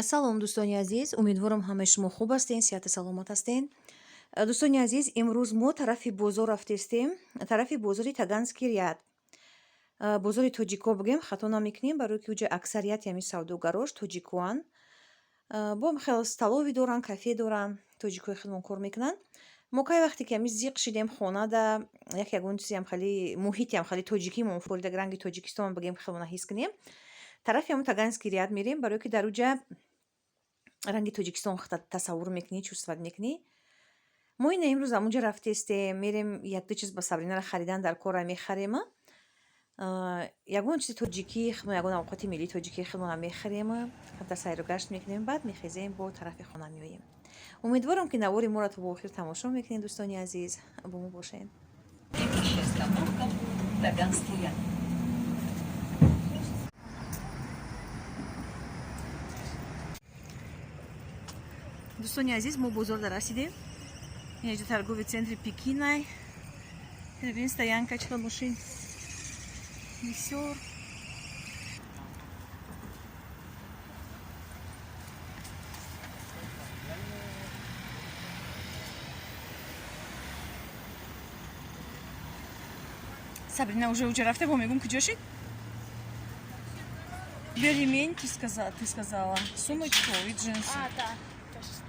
салом дӯстони азиз, умедворам ҳамаи шумо хуб ҳастен, сиҳату саломат ҳастен. Дӯстони азиз, имрӯз мо тарафи бозор рафтаистем, тарафи бозори Таганский ряд. Бозори тоҷико бигем хато намекунем, барои ки уҷа аксарияти ҳамин савдогарош тоҷикоанд. Бо хеле столови доранд, кафе доранд, тоҷикои хеле кор мекунанд. Мо кай вақте ки ҳамин зиқ шидем хонада ягон чизи ҳам хеле муҳити ҳам хеле тоҷикӣ монфорида ранги Тоҷикистон бигем хеле наҳис кунем. Тарафи ҳамон Таганский ряд мерем, барои ки дар уҷа ранги Тоҷикистон тасаввур мекунӣ, чувствовать мекунӣ. Мо ина имрӯз амунҷа рафтаистем, мерем як-ду чиз ба Сабринара харидан дар кора мехарем. Ягон чизи тоҷикӣ, ягон авоқати миллии тоҷикӣ хеле мехарем, ҳатта сайру гашт мекунем, баъд мехезем бо тарафи хона меоем. Умедворам ки навори моро то охир тамошо мекунед дӯстони азиз, бо мо бошед. Дӯстони азиз, мо бозор дар расидем. Инҷа торговый центри Пекинай. Бибинед стоянка чиқар машин бисёр. Сабрина уже рафта, бо мегум куҷо шид? Ремень ты сказала. Сумочку и джинсы. Да, точно.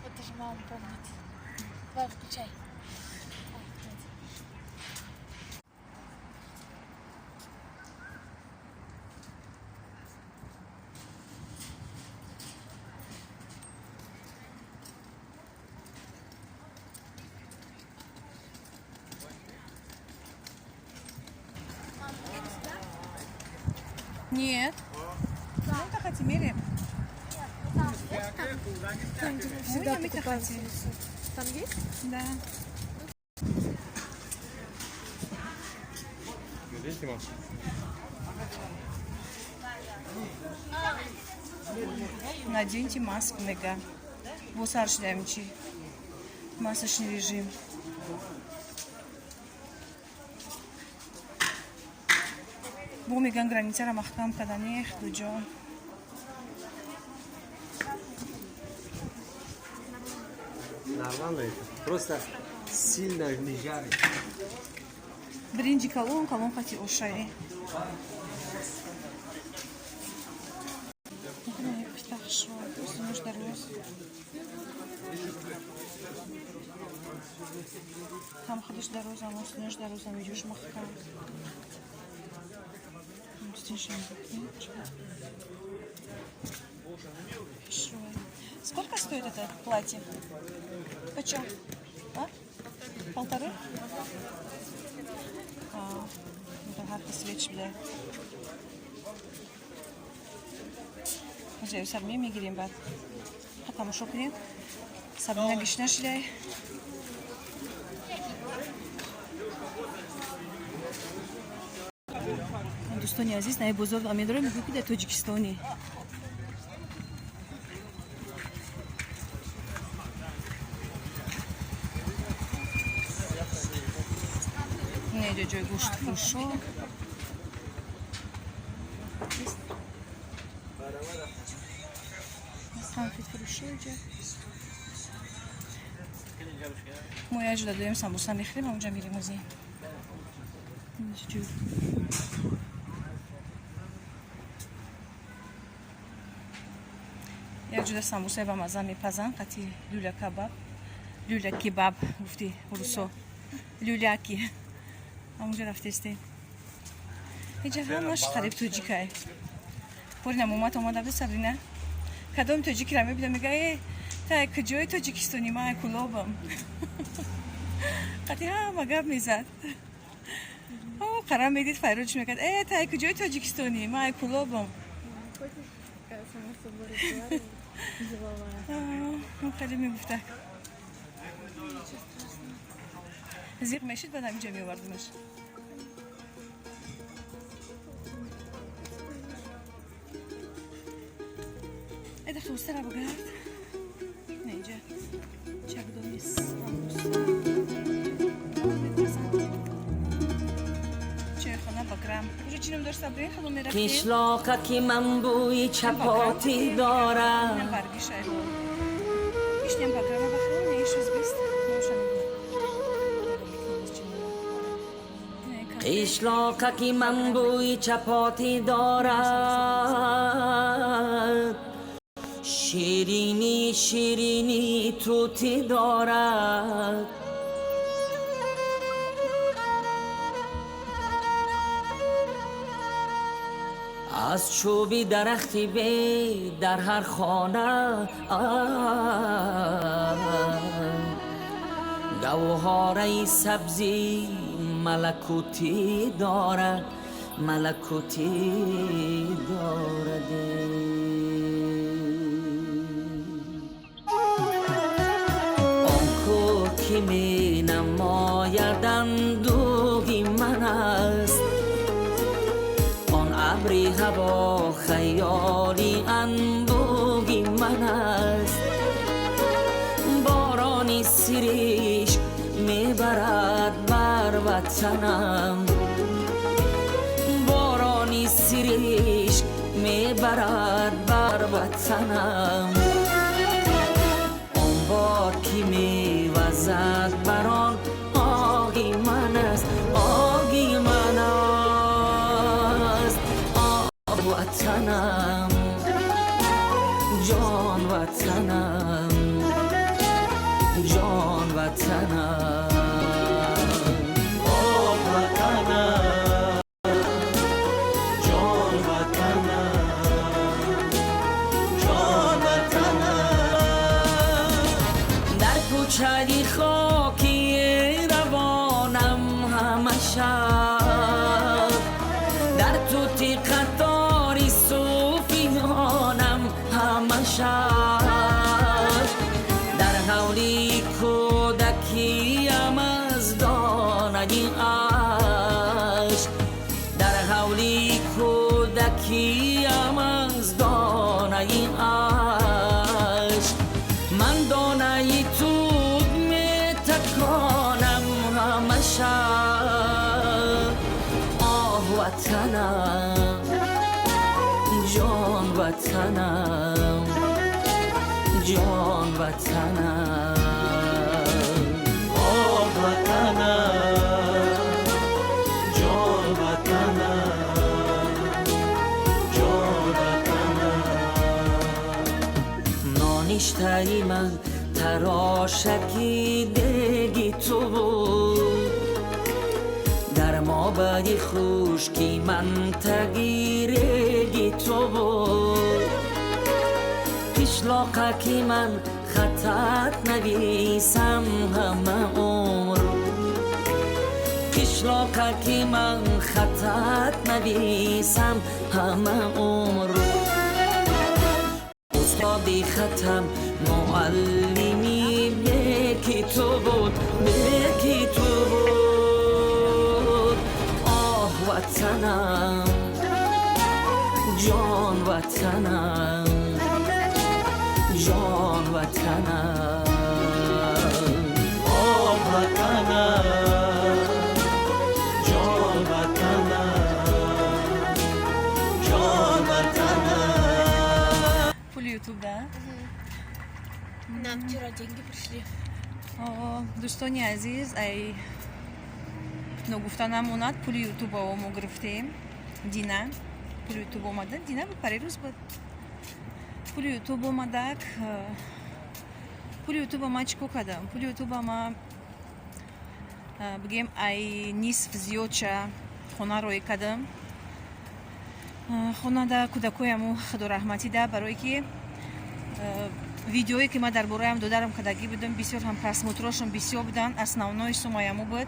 Вот даже мама помнит. Давай, включай. Нет. Ну, так хотим, меряем. Всегда покупаем. Там есть? Да. Наденьте маску, мега. Восаршдамчи. Масочный режим. Бо меган границара маҳкам кардани дуҷон. Нормально это. Просто сильно не жарит. Бринҷи калон қати ошае. Там ходиш дароз, ама устунаш дароз, ама иҷош маҳкам. Сколько стоит это платье? Почем? А? 1,5? Это гарка свеч, бля. Уже сарме мегирем бад. Хатаму шокрем. Сабина гишна шидай. Дӯстони азиз, наи бозор амедорам мегӯ ки дар Тоҷикистоне. Инҷа ҷои гӯштфурӯшо. Конфетфурӯшо ҷо. Мо як ҷо додаем самбуса мехӯрем, онҷа мирем ози. Як ҷуда самбусаи ба мазза мепазанд, қати люля кебаб гуфти русо. Люляки. Амунҷа рафтаистем. Инҷа ҳамаш қариб тоҷикай. Порина момат омада буд Сабрина. Кадоми тоҷикира мебида мега, та куҷои Тоҷикистони ман кулобам. Қати ҳама гап мезад. Қарам медид файрод чӣ мекард. Та куҷои Тоҷикистони ман кулобам. Хеле мегуфта. Зиқ мешид, баъд ҳаминҷа меовардимаш. Эда хустара багард. Инҷа чакдони самбуса. Чайхона ба грамм. Уже чинам داشت صبری خب میرفتیم پیشلاقکی من بوی چپاتی دارم برگیشه ایشتیم بگرم بخیر نیشوز بیست پیشلاقکی من بوی چپاتی دارد شیرینی شیرینی توتی دارد از چوبی درختی بی در هر خانه گوهاره سبزی ملکوتی دارد ملکوتی دارد آن کو که می نماید اندوهی من است آن ابری هوا خیالی اندوهی من است بارانی سریش میبرد بر وطنم بارانی سریش میبرد بر وطنم آن باد که میوزد بر آن آهی من است آهی من است آه وطنم جان وطنم جان وطنم آه وطنم جان وطنم جان وطنم در کوچه خاکی روانم همه شب در توتی قطاری صوفیانم همه شب در حولی کودکیم از دانه عشق در حولی کودکیم از دانه عشق من دانه توب می تکانم همه شب آه وطنم جان وطنم جان وطنم آه وطنم جان وطنم جان وطنم نانشتهی من تراشکی دیگی تو بود در ما بدی خوشکی من تگیرگی تو بود پیشلاقکی من خطت نویسم همه عمر پیشلاقکی من خطت نویسم همه عمر استادی ختم معلمی یکی تو بود یکی تو بود آه وطنم جان وطنم جان وطنم آه وطنم جان وطنم جان وطنم پول یوتیوب ده Нам вчера деньги пришли. دوستانی عزیز ای نگفته نموند پول یوتیوب ها ما گرفتیم دینا پول یوتیوب آمده دینا بود پری روز بود پول یوتیوب آمده پول یوتیوب ما چیکو کردم پول یوتیوب ما بگیم ای نصف زیاد چه خونه روی کردم خونه ده کودکویمو خدا رحمتی ده برای که ویدیویی که ما درباره هم دادرم کدگی بودم بسیار هم پرسموتراشون بسیار بودن основной سومایمو بود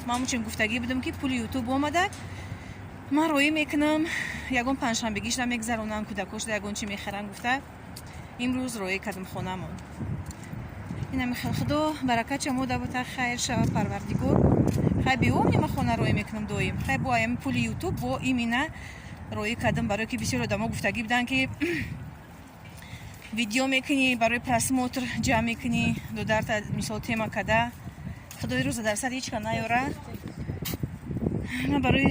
ما همچنین گفتگی بودم که پول یوتیوب آمده من روی میکنم یگون پنجشنبگیش دم میگذرونم کودکوش ده یگون چی میخرن گفته امروز روی کردم خونمون اینم خدا برکت چمو ده بوده خیر شود پروردگار خیر بیوم نیم خونه روی میکنم دویم خیر با ایم پول یوتیوب با ایمینه روی کردم برای که بسیار آدما گفتگی بودن که ویدیو میکنی برای پرسموتر جمع میکنی دو در مثال تیما کده خدای روز در سر هیچ که نیاره ман барои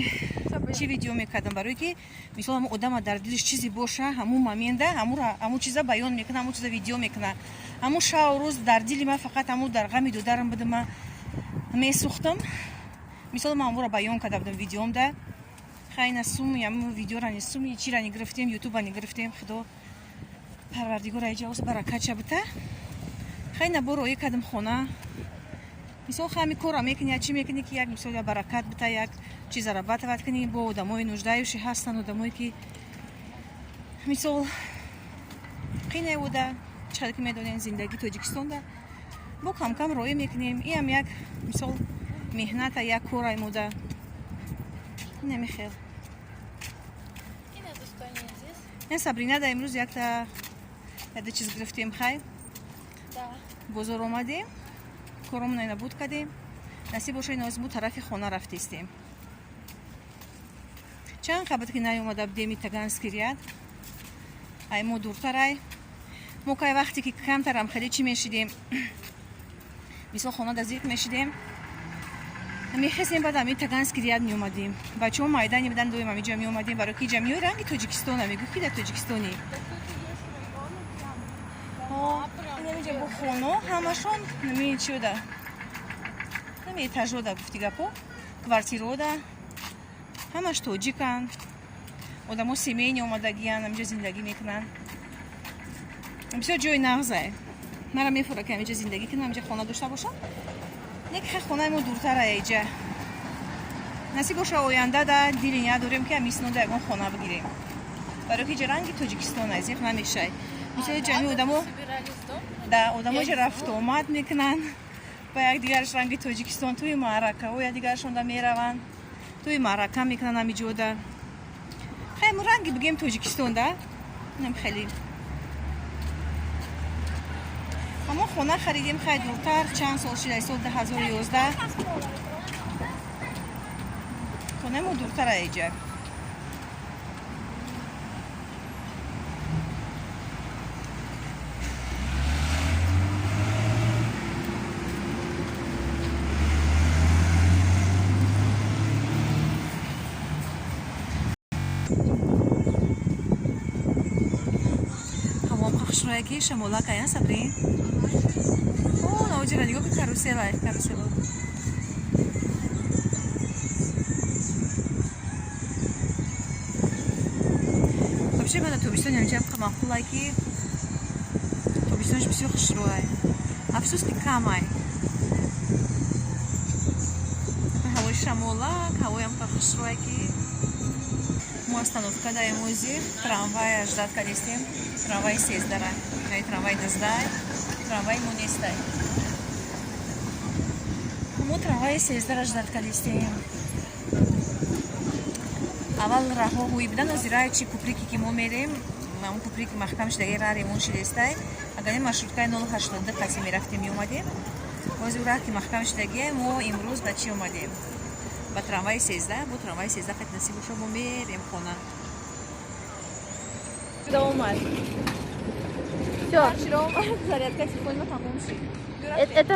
чӣ видео мекардам? Барое ки мисол ҳамун одама дар дилиш чизе боша, ҳамун момента ҳамун чиза баён мекунад, ҳамун чиза видео мекунад. Ҳамун шабу рӯз дар дили ман фақат ҳамун дар ғами додарам буда ман месӯхтам. Мисол ман ҳамунро баён карда будам видеомда. Хайна суми ҳамун видеорани суми чирани гирифтем, ютубани гирифтем. Худо парвардигор аҷаоз баракатша бута. Хайна бо роӣ кардам хона. Мисол ҳами кора мекунӣ, чӣ мекунӣ ки як мисол баракат бута, як чизара батават кунӣ бо одамои нуждаюши ҳастан, одамое ки мисол қине буда чақадр ки медонем зиндагии Тоҷикистонда бо камкам роӣ мекунем. Иам як мисол меҳната, як кораи мода. Намехел. Ина дӯстони азиз. Ин Сабринада имрӯз якта чиз гирифтем. Хай Да. бозор омадем, коромона ина буд кардем. Насиб боша ин оз буд тарафи хона рафтистем. Чанд қабат ки наёмада будем и Таганский ряд. Ай мо дуртарай. Мо кай вақте ки камтарам хеле чӣ мешидем? Мисол хона дазиқ мешидем. Мехестем баъд ами Таганский ряд меомадем. Бачаҳо майдани будан доим амиҷа меомадем, барои ки ҷамиёи ранги Тоҷикистона мегӯфт ки дар Тоҷикистони. Инамиҷа бо хоно ҳамашон нами чиода? Нами этажода гуфти гапо, квартирода. Ҳамаш тоҷикан. Одамо семейни омадагиян, амиҷа зиндагӣ мекунанд. Бисёр ҷои нағзае. Мара мефурад ки амиҷа зиндагӣ кунам, амиҷа хона дошта бошам. Нека хонаи мо дуртар аиҷа. Насиб боша оянда да дили ния дорем ки амиснода ягон хона бигирем. Барои ки ҷа ранги Тоҷикистон азиқ намешай. Мисоли ҷамиъ одамо да одамо ҷа рафту омад мекунанд ба якдигараш ранги Тоҷикистон туи маърака ӯ якдигарашонда мераванд. Туи маърака мекунанд амиҷода. Хай мо ранги бигем Тоҷикистон да. Нам хеле Амо хона харидем хай дуртар, чанд сол шида, сол 2011. Хонаи мо дуртар аиҷа. Ҳавом хушрояки шамолак ая Сабрин. Наоҷира нигоҳ ки карусела. Вообще мана тобистони амиҷа мақулай ки тобистониш бисёр хушроай. Афсус ки камай. Ҳавои шамолак, ҳавоям хушроай ки мо остановка даи мози трамвай аждад кадистем. Трамвай 13 ра. Ай трамвай 12. Трамвай мо нестай. Мо трамвай 13 аждад кадистем. Аввал раҳо ҳуи будан озираи чи куприки ки мо мерем, ҳамун куприки маҳкам шидаги ра ремонт шидестай. Агар маршруткаи 082 қаси мерафтем меомадем. Бози ра ки маҳкам шидагие мо имрӯз ба чӣ омадем? Ба трамвай 13. Бо трамвай 13 қат насиб боша мо мерем хона. Куда омад? Чиро омад? Зарядка телефони ма тамом шид. Это